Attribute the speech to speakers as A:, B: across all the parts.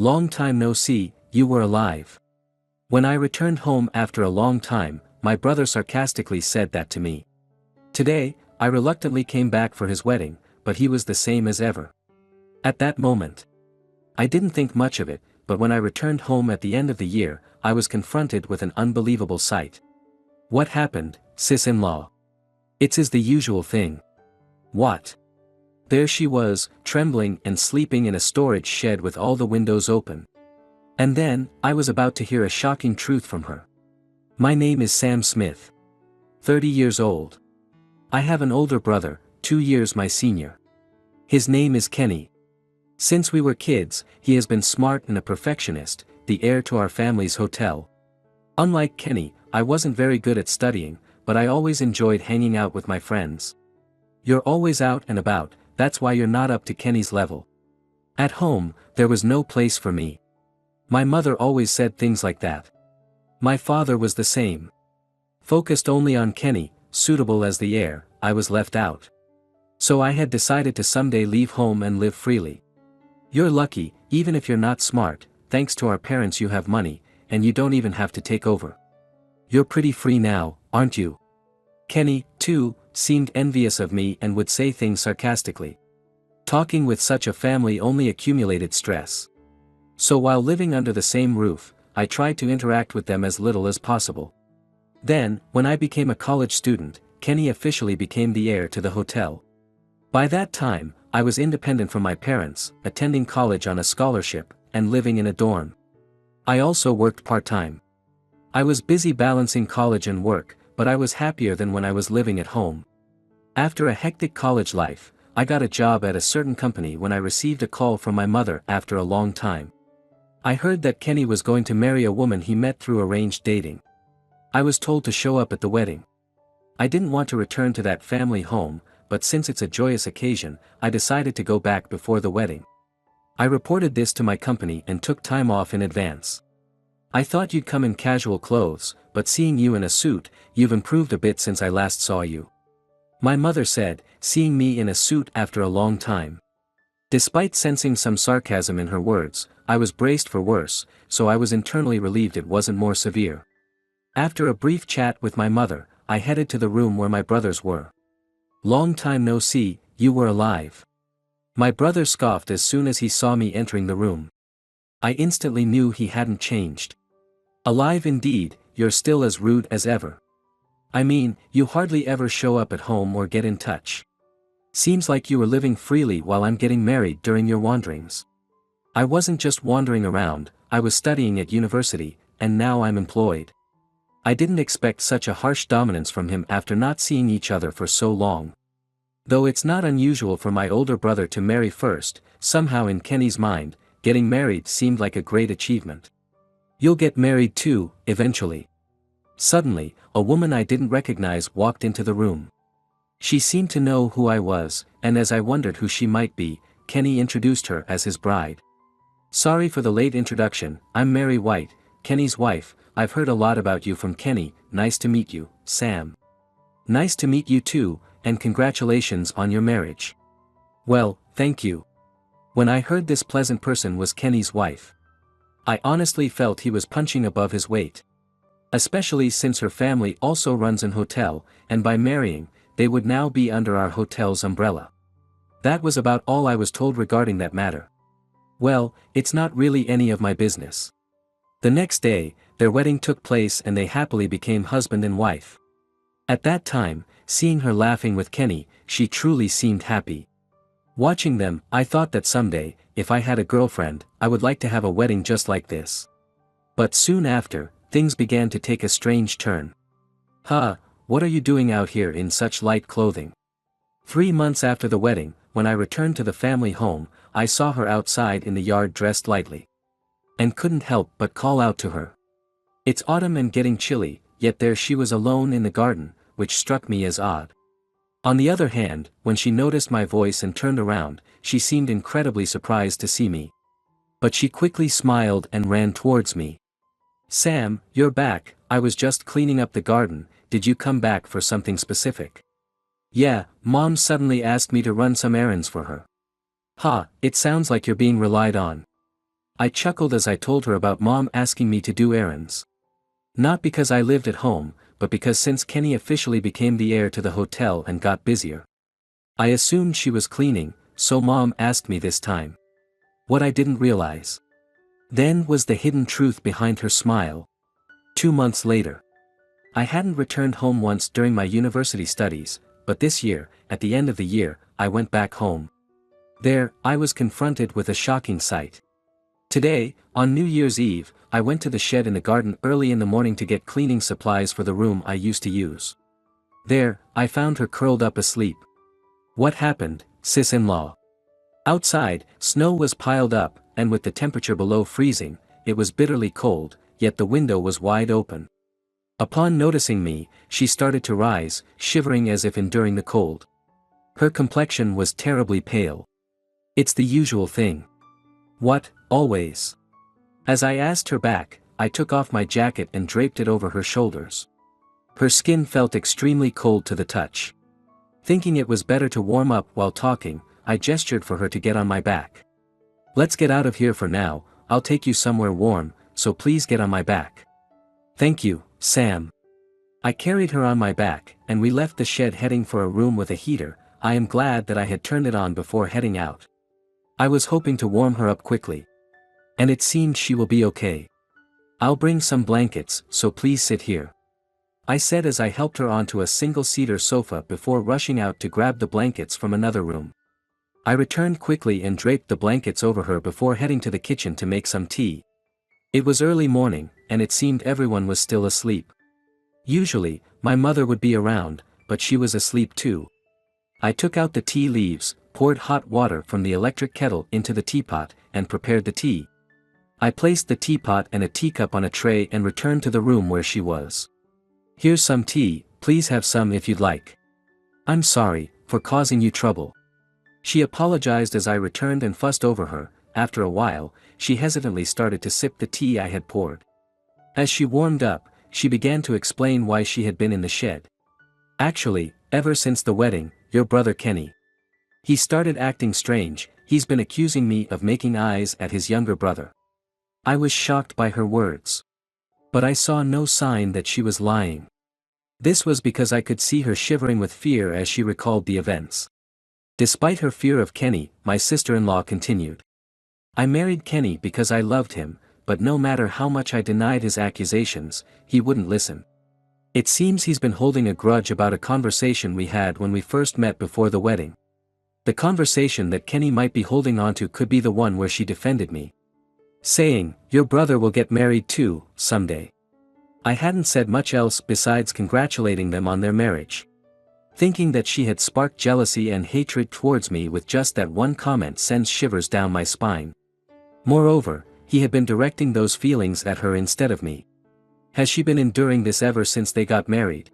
A: Long time no see, you were alive. When I returned home after a long time, my brother sarcastically said that to me. Today, I reluctantly came back for his wedding, but he was the same as ever. At that moment, I didn't think much of it, but when I returned home at the end of the year, I was confronted with an unbelievable sight. What happened, sis-in-law? Is the usual thing. What? There she was, trembling and sleeping in a storage shed with all the windows open. And then, I was about to hear a shocking truth from her. My name is Sam Smith. 30 years old. I have an older brother, 2 years my senior. His name is Kenny. Since we were kids, he has been smart and a perfectionist, the heir to our family's hotel. Unlike Kenny, I wasn't very good at studying, but I always enjoyed hanging out with my friends. You're always out and about, that's why you're not up to Kenny's level. At home, there was no place for me. My mother always said things like that. My father was the same. Focused only on Kenny, suitable as the heir, I was left out. So I had decided to someday leave home and live freely. You're lucky, even if you're not smart, thanks to our parents you have money, and you don't even have to take over. You're pretty free now, aren't you? Kenny, too, seemed envious of me and would say things sarcastically. Talking with such a family only accumulated stress. So while living under the same roof, I tried to interact with them as little as possible. Then, when I became a college student, Kenny officially became the heir to the hotel. By that time, I was independent from my parents, attending college on a scholarship, and living in a dorm. I also worked part-time. I was busy balancing college and work, but I was happier than when I was living at home. After a hectic college life, I got a job at a certain company when I received a call from my mother after a long time. I heard that Kenny was going to marry a woman he met through arranged dating. I was told to show up at the wedding. I didn't want to return to that family home, but since it's a joyous occasion, I decided to go back before the wedding. I reported this to my company and took time off in advance. I thought you'd come in casual clothes, but seeing you in a suit, you've improved a bit since I last saw you. My mother said, seeing me in a suit after a long time. Despite sensing some sarcasm in her words, I was braced for worse, so I was internally relieved it wasn't more severe. After a brief chat with my mother, I headed to the room where my brothers were. Long time no see, you were alive. My brother scoffed as soon as he saw me entering the room. I instantly knew he hadn't changed. Alive indeed, you're still as rude as ever. I mean, you hardly ever show up at home or get in touch. Seems like you were living freely while I'm getting married during your wanderings. I wasn't just wandering around, I was studying at university, and now I'm employed. I didn't expect such a harsh dominance from him after not seeing each other for so long. Though it's not unusual for my older brother to marry first, somehow in Kenny's mind, getting married seemed like a great achievement. You'll get married too, eventually. Suddenly, a woman I didn't recognize walked into the room. She seemed to know who I was, and as I wondered who she might be, Kenny introduced her as his bride. Sorry for the late introduction, I'm Mary White, Kenny's wife. I've heard a lot about you from Kenny. Nice to meet you, Sam. Nice to meet you too, and congratulations on your marriage. Well, thank you. When I heard this pleasant person was Kenny's wife, I honestly felt he was punching above his weight. Especially since her family also runs an hotel, and by marrying, they would now be under our hotel's umbrella. That was about all I was told regarding that matter. Well, it's not really any of my business. The next day, their wedding took place and they happily became husband and wife. At that time, seeing her laughing with Kenny, she truly seemed happy. Watching them, I thought that someday, if I had a girlfriend, I would like to have a wedding just like this. But soon after, things began to take a strange turn. Huh, what are you doing out here in such light clothing? 3 months after the wedding, when I returned to the family home, I saw her outside in the yard dressed lightly. And couldn't help but call out to her. It's autumn and getting chilly, yet there she was alone in the garden, which struck me as odd. On the other hand, when she noticed my voice and turned around, she seemed incredibly surprised to see me. But she quickly smiled and ran towards me. Sam, you're back. I was just cleaning up the garden. Did you come back for something specific? Yeah, Mom suddenly asked me to run some errands for her. Ha, it sounds like you're being relied on. I chuckled as I told her about Mom asking me to do errands. Not because I lived at home, but because since Kenny officially became the heir to the hotel and got busier, I assumed she was cleaning, so Mom asked me this time. What I didn't realize then was the hidden truth behind her smile. 2 months later. I hadn't returned home once during my university studies, but this year, at the end of the year, I went back home. There, I was confronted with a shocking sight. Today, on New Year's Eve, I went to the shed in the garden early in the morning to get cleaning supplies for the room I used to use. There, I found her curled up asleep. What happened, sis-in-law? Outside, snow was piled up, and with the temperature below freezing, it was bitterly cold, yet the window was wide open. Upon noticing me, she started to rise, shivering as if enduring the cold. Her complexion was terribly pale. It's the usual thing. What, always? As I asked her back, I took off my jacket and draped it over her shoulders. Her skin felt extremely cold to the touch. Thinking it was better to warm up while talking, I gestured for her to get on my back. Let's get out of here for now, I'll take you somewhere warm, so please get on my back. Thank you, Sam. I carried her on my back, and we left the shed heading for a room with a heater. I am glad that I had turned it on before heading out. I was hoping to warm her up quickly. And it seemed she will be okay. I'll bring some blankets, so please sit here, I said as I helped her onto a single-seater sofa before rushing out to grab the blankets from another room. I returned quickly and draped the blankets over her before heading to the kitchen to make some tea. It was early morning, and it seemed everyone was still asleep. Usually, my mother would be around, but she was asleep too. I took out the tea leaves, poured hot water from the electric kettle into the teapot, and prepared the tea. I placed the teapot and a teacup on a tray and returned to the room where she was. Here's some tea, please have some if you'd like. I'm sorry for causing you trouble. She apologized as I returned and fussed over her. After a while, she hesitantly started to sip the tea I had poured. As she warmed up, she began to explain why she had been in the shed. Actually, ever since the wedding, your brother Kenny. He started acting strange. He's been accusing me of making eyes at his younger brother. I was shocked by her words. But I saw no sign that she was lying. This was because I could see her shivering with fear as she recalled the events. Despite her fear of Kenny, my sister-in-law continued. I married Kenny because I loved him, but no matter how much I denied his accusations, he wouldn't listen. It seems he's been holding a grudge about a conversation we had when we first met before the wedding. The conversation that Kenny might be holding onto could be the one where she defended me, saying, your brother will get married too, someday. I hadn't said much else besides congratulating them on their marriage. Thinking that she had sparked jealousy and hatred towards me with just that one comment sends shivers down my spine. Moreover, he had been directing those feelings at her instead of me. Has she been enduring this ever since they got married?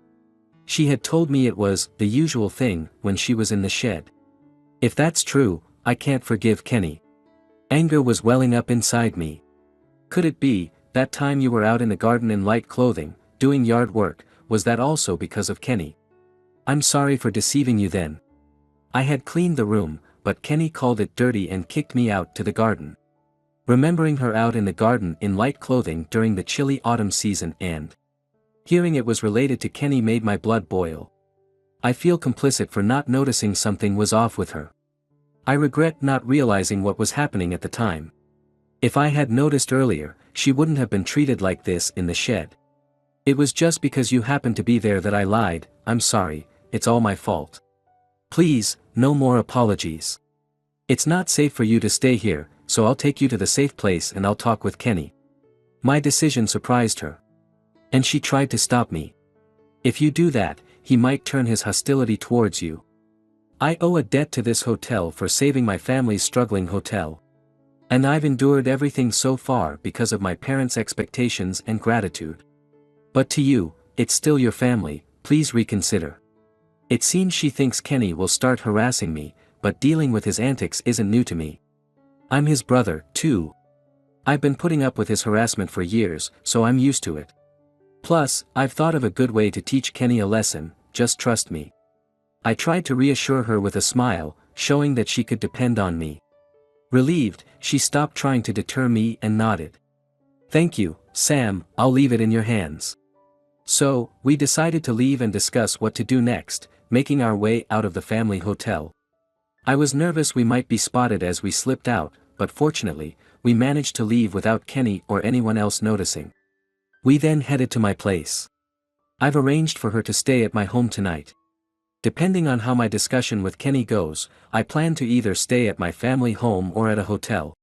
A: She had told me it was the usual thing when she was in the shed. If that's true, I can't forgive Kenny. Anger was welling up inside me. Could it be, that time you were out in the garden in light clothing, doing yard work, was that also because of Kenny? I'm sorry for deceiving you then. I had cleaned the room, but Kenny called it dirty and kicked me out to the garden. Remembering her out in the garden in light clothing during the chilly autumn season and hearing it was related to Kenny made my blood boil. I feel complicit for not noticing something was off with her. I regret not realizing what was happening at the time. If I had noticed earlier, she wouldn't have been treated like this in the shed. It was just because you happened to be there that I lied. I'm sorry, it's all my fault. Please, no more apologies. It's not safe for you to stay here, so I'll take you to the safe place and I'll talk with Kenny. My decision surprised her. And she tried to stop me. If you do that, he might turn his hostility towards you. I owe a debt to this hotel for saving my family's struggling hotel. And I've endured everything so far because of my parents' expectations and gratitude. But to you, it's still your family, please reconsider. It seems she thinks Kenny will start harassing me, but dealing with his antics isn't new to me. I'm his brother, too. I've been putting up with his harassment for years, so I'm used to it. Plus, I've thought of a good way to teach Kenny a lesson, just trust me. I tried to reassure her with a smile, showing that she could depend on me. Relieved, she stopped trying to deter me and nodded. Thank you, Sam, I'll leave it in your hands. So, we decided to leave and discuss what to do next, making our way out of the family hotel. I was nervous we might be spotted as we slipped out, but fortunately, we managed to leave without Kenny or anyone else noticing. We then headed to my place. I've arranged for her to stay at my home tonight. Depending on how my discussion with Kenny goes, I plan to either stay at my family home or at a hotel.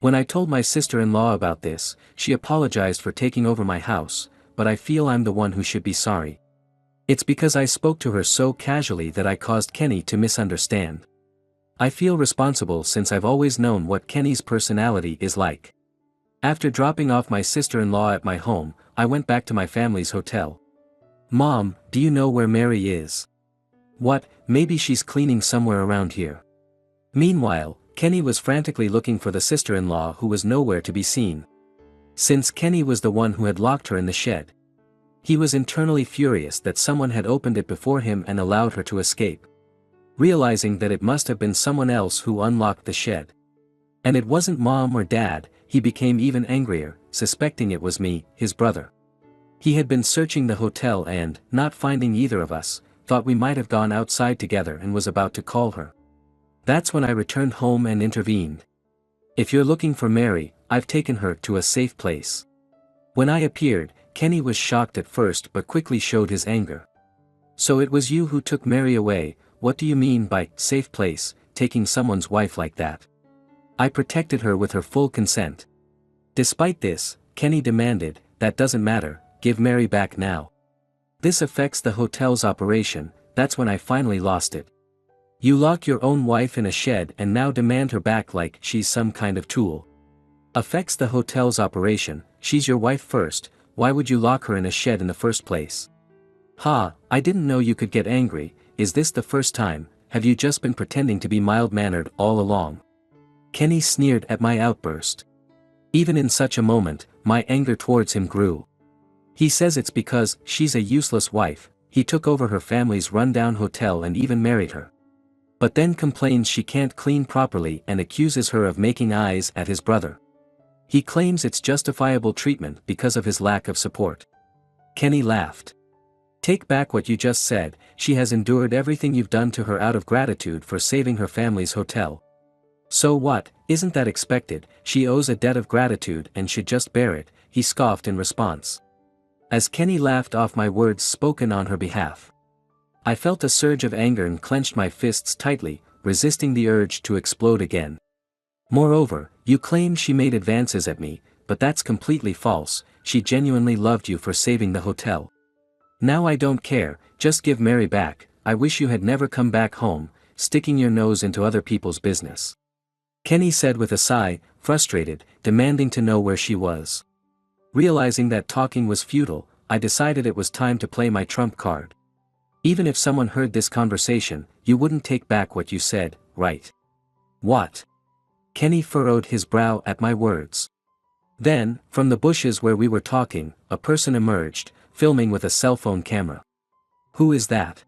A: When I told my sister-in-law about this, she apologized for taking over my house, but I feel I'm the one who should be sorry. It's because I spoke to her so casually that I caused Kenny to misunderstand. I feel responsible since I've always known what Kenny's personality is like. After dropping off my sister-in-law at my home, I went back to my family's hotel. Mom, do you know where Mary is? What, maybe she's cleaning somewhere around here. Meanwhile, Kenny was frantically looking for the sister-in-law who was nowhere to be seen. Since Kenny was the one who had locked her in the shed. He was internally furious that someone had opened it before him and allowed her to escape. Realizing that it must have been someone else who unlocked the shed. And it wasn't Mom or Dad, he became even angrier, suspecting it was me, his brother. He had been searching the hotel and, not finding either of us, thought we might have gone outside together and was about to call her. That's when I returned home and intervened. If you're looking for Mary, I've taken her to a safe place. When I appeared, Kenny was shocked at first but quickly showed his anger. So it was you who took Mary away. What do you mean by safe place, taking someone's wife like that? I protected her with her full consent. Despite this, Kenny demanded, that doesn't matter, give Mary back now. This affects the hotel's operation. That's when I finally lost it. You lock your own wife in a shed and now demand her back like she's some kind of tool. Affects the hotel's operation. She's your wife first, why would you lock her in a shed in the first place? Ha, I didn't know you could get angry. Is this the first time? Have you just been pretending to be mild-mannered all along? Kenny sneered at my outburst. Even in such a moment, my anger towards him grew. He says it's because she's a useless wife, he took over her family's rundown hotel and even married her. But then complains she can't clean properly and accuses her of making eyes at his brother. He claims it's justifiable treatment because of his lack of support. Kenny laughed. Take back what you just said, she has endured everything you've done to her out of gratitude for saving her family's hotel. So what, isn't that expected? She owes a debt of gratitude and should just bear it, he scoffed in response. As Kenny laughed off my words spoken on her behalf. I felt a surge of anger and clenched my fists tightly, resisting the urge to explode again. Moreover, you claim she made advances at me, but that's completely false, she genuinely loved you for saving the hotel. Now I don't care, just give Mary back. I wish you had never come back home, sticking your nose into other people's business. Kenny said with a sigh, frustrated, demanding to know where she was. Realizing that talking was futile, I decided it was time to play my trump card. Even if someone heard this conversation, you wouldn't take back what you said, right? What? Kenny furrowed his brow at my words. Then, from the bushes where we were talking, a person emerged, filming with a cell phone camera. Who is that?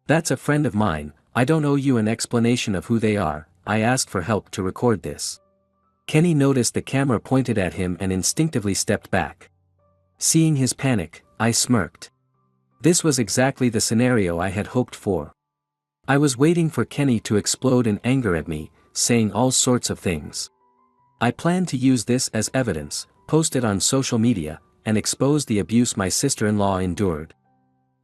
A: That's a friend of mine, I don't owe you an explanation of who they are, I asked for help to record this. Kenny noticed the camera pointed at him and instinctively stepped back. Seeing his panic, I smirked. This was exactly the scenario I had hoped for. I was waiting for Kenny to explode in anger at me, saying all sorts of things. I planned to use this as evidence, post it on social media, and expose the abuse my sister-in-law endured.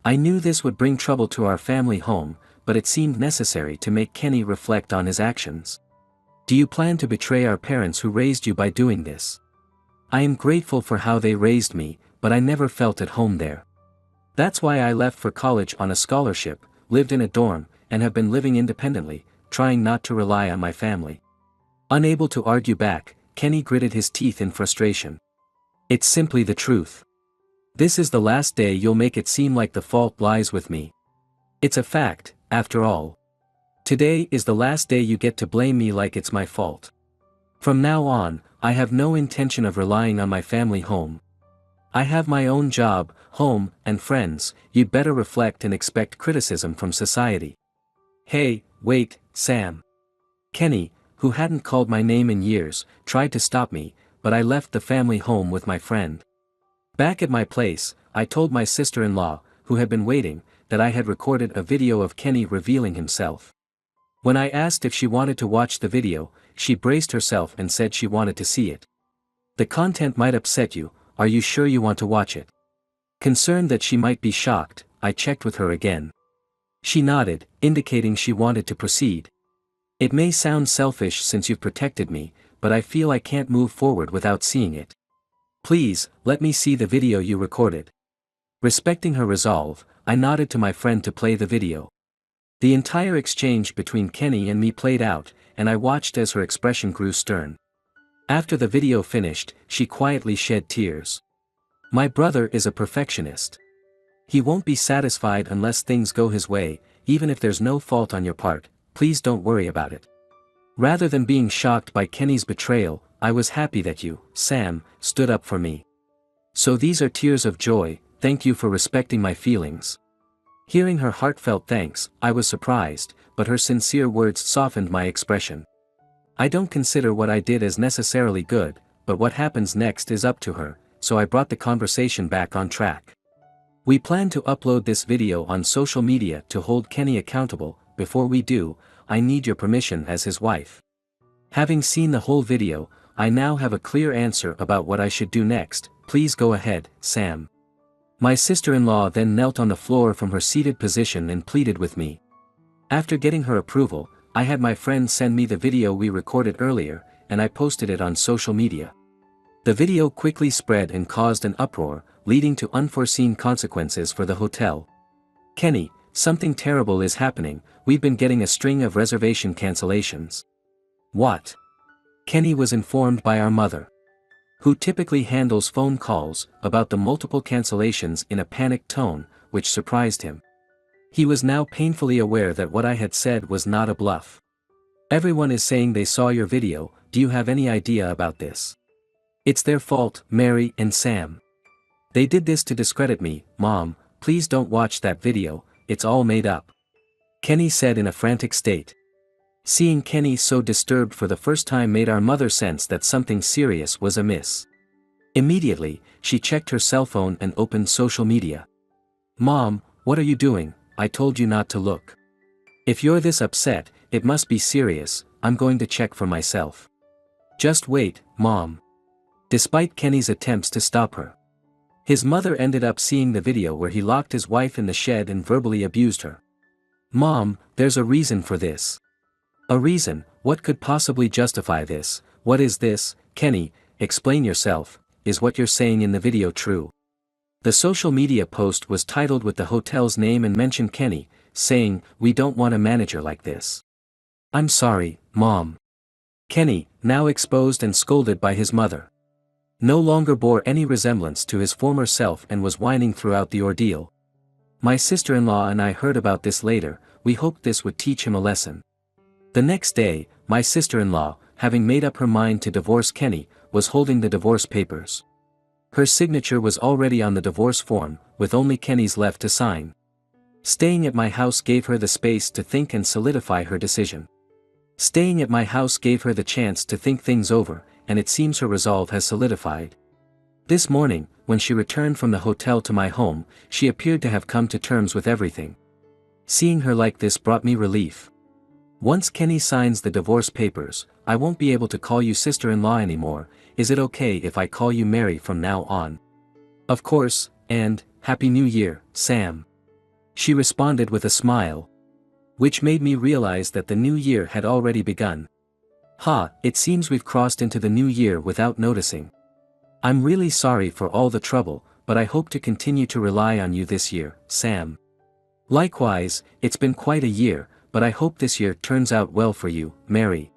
A: I knew this would bring trouble to our family home, but it seemed necessary to make Kenny reflect on his actions. Do you plan to betray our parents who raised you by doing this? I am grateful for how they raised me, but I never felt at home there. That's why I left for college on a scholarship, lived in a dorm, and have been living independently, trying not to rely on my family. Unable to argue back, Kenny gritted his teeth in frustration. It's simply the truth. This is the last day you'll make it seem like the fault lies with me. It's a fact, after all. Today is the last day you get to blame me like it's my fault. From now on, I have no intention of relying on my family home. I have my own job, home, and friends. You'd better reflect and expect criticism from society. Hey, wait, Sam. Kenny, who hadn't called my name in years, tried to stop me, but I left the family home with my friend. Back at my place, I told my sister-in-law, who had been waiting, that I had recorded a video of Kenny revealing himself. When I asked if she wanted to watch the video, she braced herself and said she wanted to see it. The content might upset you, are you sure you want to watch it? Concerned that she might be shocked, I checked with her again. She nodded, indicating she wanted to proceed. It may sound selfish since you've protected me, but I feel I can't move forward without seeing it. Please, let me see the video you recorded. Respecting her resolve, I nodded to my friend to play the video. The entire exchange between Kenny and me played out, and I watched as her expression grew stern. After the video finished, she quietly shed tears. My brother is a perfectionist. He won't be satisfied unless things go his way, even if there's no fault on your part, please don't worry about it. Rather than being shocked by Kenny's betrayal, I was happy that you, Sam, stood up for me. So these are tears of joy, thank you for respecting my feelings. Hearing her heartfelt thanks, I was surprised, but her sincere words softened my expression. I don't consider what I did as necessarily good, but what happens next is up to her, so I brought the conversation back on track. We plan to upload this video on social media to hold Kenny accountable. Before we do, I need your permission as his wife. Having seen the whole video, I now have a clear answer about what I should do next, please go ahead, Sam. My sister-in-law then knelt on the floor from her seated position and pleaded with me. After getting her approval, I had my friend send me the video we recorded earlier, and I posted it on social media. The video quickly spread and caused an uproar, leading to unforeseen consequences for the hotel. Kenny, something terrible is happening, we've been getting a string of reservation cancellations. What? Kenny was informed by our mother, who typically handles phone calls, about the multiple cancellations in a panicked tone, which surprised him. He was now painfully aware that what I had said was not a bluff. Everyone is saying they saw your video, do you have any idea about this? It's their fault, Mary and Sam. They did this to discredit me, Mom, please don't watch that video, it's all made up. Kenny said in a frantic state. Seeing Kenny so disturbed for the first time made our mother sense that something serious was amiss. Immediately, she checked her cell phone and opened social media. Mom, what are you doing? I told you not to look. If you're this upset, it must be serious, I'm going to check for myself. Just wait, Mom. Despite Kenny's attempts to stop her, his mother ended up seeing the video where he locked his wife in the shed and verbally abused her. Mom, there's a reason for this. A reason? What could possibly justify this? What is this? Kenny, explain yourself, is what you're saying in the video true? The social media post was titled with the hotel's name and mentioned Kenny, saying, we don't want a manager like this. I'm sorry, Mom. Kenny, now exposed and scolded by his mother, no longer bore any resemblance to his former self and was whining throughout the ordeal. My sister-in-law and I heard about this later, we hoped this would teach him a lesson. The next day, my sister-in-law, having made up her mind to divorce Kenny, was holding the divorce papers. Her signature was already on the divorce form, with only Kenny's left to sign. Staying at my house gave her the space to think and solidify her decision. Staying at my house gave her the chance to think things over, and it seems her resolve has solidified. This morning, when she returned from the hotel to my home, she appeared to have come to terms with everything. Seeing her like this brought me relief. Once Kenny signs the divorce papers, I won't be able to call you sister-in-law anymore, is it okay if I call you Mary from now on? Of course, and, Happy New Year, Sam. She responded with a smile, which made me realize that the new year had already begun. It seems we've crossed into the new year without noticing. I'm really sorry for all the trouble, but I hope to continue to rely on you this year, Sam. Likewise, it's been quite a year, but I hope this year turns out well for you, Mary.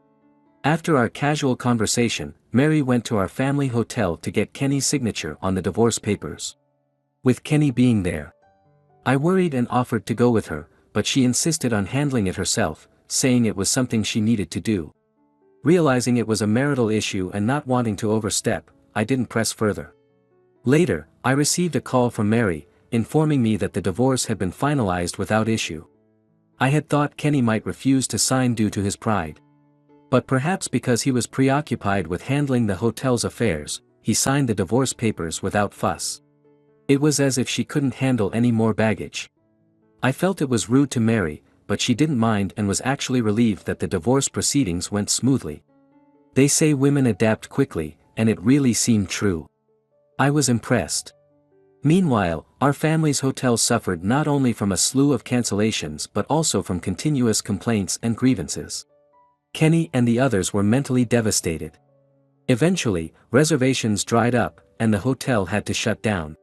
A: After our casual conversation, Mary went to our family hotel to get Kenny's signature on the divorce papers. With Kenny being there, I worried and offered to go with her, but she insisted on handling it herself, saying it was something she needed to do. Realizing it was a marital issue and not wanting to overstep, I didn't press further. Later, I received a call from Mary, informing me that the divorce had been finalized without issue. I had thought Kenny might refuse to sign due to his pride. But perhaps because he was preoccupied with handling the hotel's affairs, he signed the divorce papers without fuss. It was as if she couldn't handle any more baggage. I felt it was rude to Mary, but she didn't mind and was actually relieved that the divorce proceedings went smoothly. They say women adapt quickly, and it really seemed true. I was impressed. Meanwhile, our family's hotel suffered not only from a slew of cancellations but also from continuous complaints and grievances. Kenny and the others were mentally devastated. Eventually, reservations dried up, and the hotel had to shut down.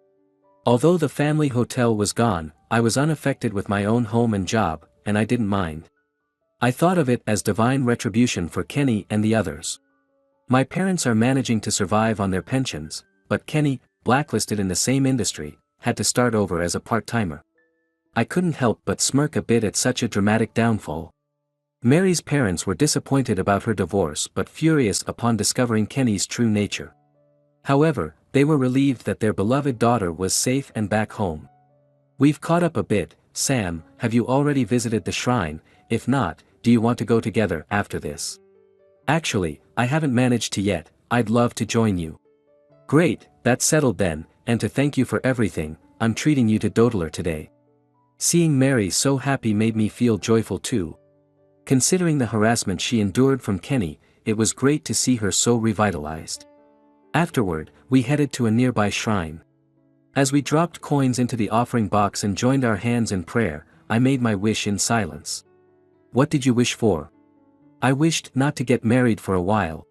A: Although the family hotel was gone, I was unaffected with my own home and job, and I didn't mind. I thought of it as divine retribution for Kenny and the others. My parents are managing to survive on their pensions, but Kenny, blacklisted in the same industry, had to start over as a part-timer. I couldn't help but smirk a bit at such a dramatic downfall. Mary's parents were disappointed about her divorce but furious upon discovering Kenny's true nature. However, they were relieved that their beloved daughter was safe and back home. "We've caught up a bit, Sam. Have you already visited the shrine? If not, do you want to go together after this?" "Actually, I haven't managed to yet. I'd love to join you." "Great, that's settled then, and to thank you for everything, I'm treating you to Dodler today." Seeing Mary so happy made me feel joyful too. Considering the harassment she endured from Kenny, it was great to see her so revitalized. Afterward, we headed to a nearby shrine. As we dropped coins into the offering box and joined our hands in prayer, I made my wish in silence. "What did you wish for?" "I wished not to get married for a while."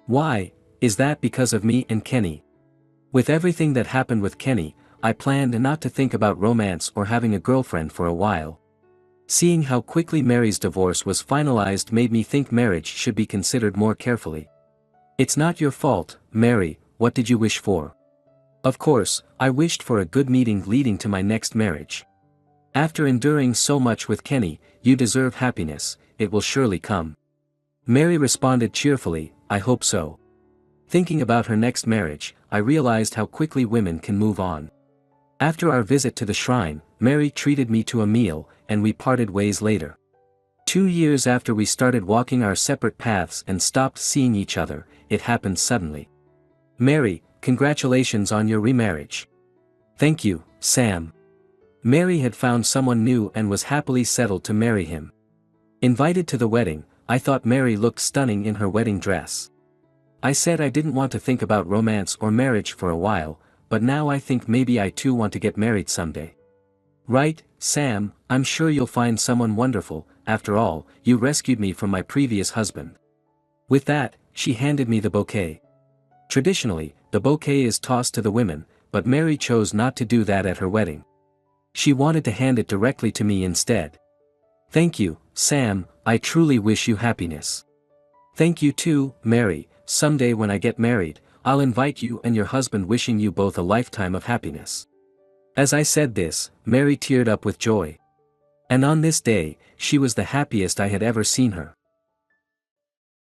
A: "Why? Is that because of me and Kenny?" "With everything that happened with Kenny, I planned not to think about romance or having a girlfriend for a while." Seeing how quickly Mary's divorce was finalized made me think marriage should be considered more carefully. "It's not your fault, Mary. What did you wish for?" "Of course, I wished for a good meeting leading to my next marriage. After enduring so much with Kenny, you deserve happiness. It will surely come." Mary responded cheerfully, "I hope so." Thinking about her next marriage, I realized how quickly women can move on. After our visit to the shrine, Mary treated me to a meal, and we parted ways later. 2 years after we started walking our separate paths and stopped seeing each other, it happened suddenly. "Mary, congratulations on your remarriage." "Thank you, Sam." Mary had found someone new and was happily settled to marry him. Invited to the wedding, I thought Mary looked stunning in her wedding dress. I said I didn't want to think about romance or marriage for a while, but now I think maybe I too want to get married someday. "Right, Sam, I'm sure you'll find someone wonderful. After all, you rescued me from my previous husband." With that, she handed me the bouquet. Traditionally, the bouquet is tossed to the women, but Mary chose not to do that at her wedding. She wanted to hand it directly to me instead. "Thank you, Sam, I truly wish you happiness." "Thank you too, Mary. Someday when I get married, I'll invite you and your husband, wishing you both a lifetime of happiness." As I said this, Mary teared up with joy. And on this day, she was the happiest I had ever seen her.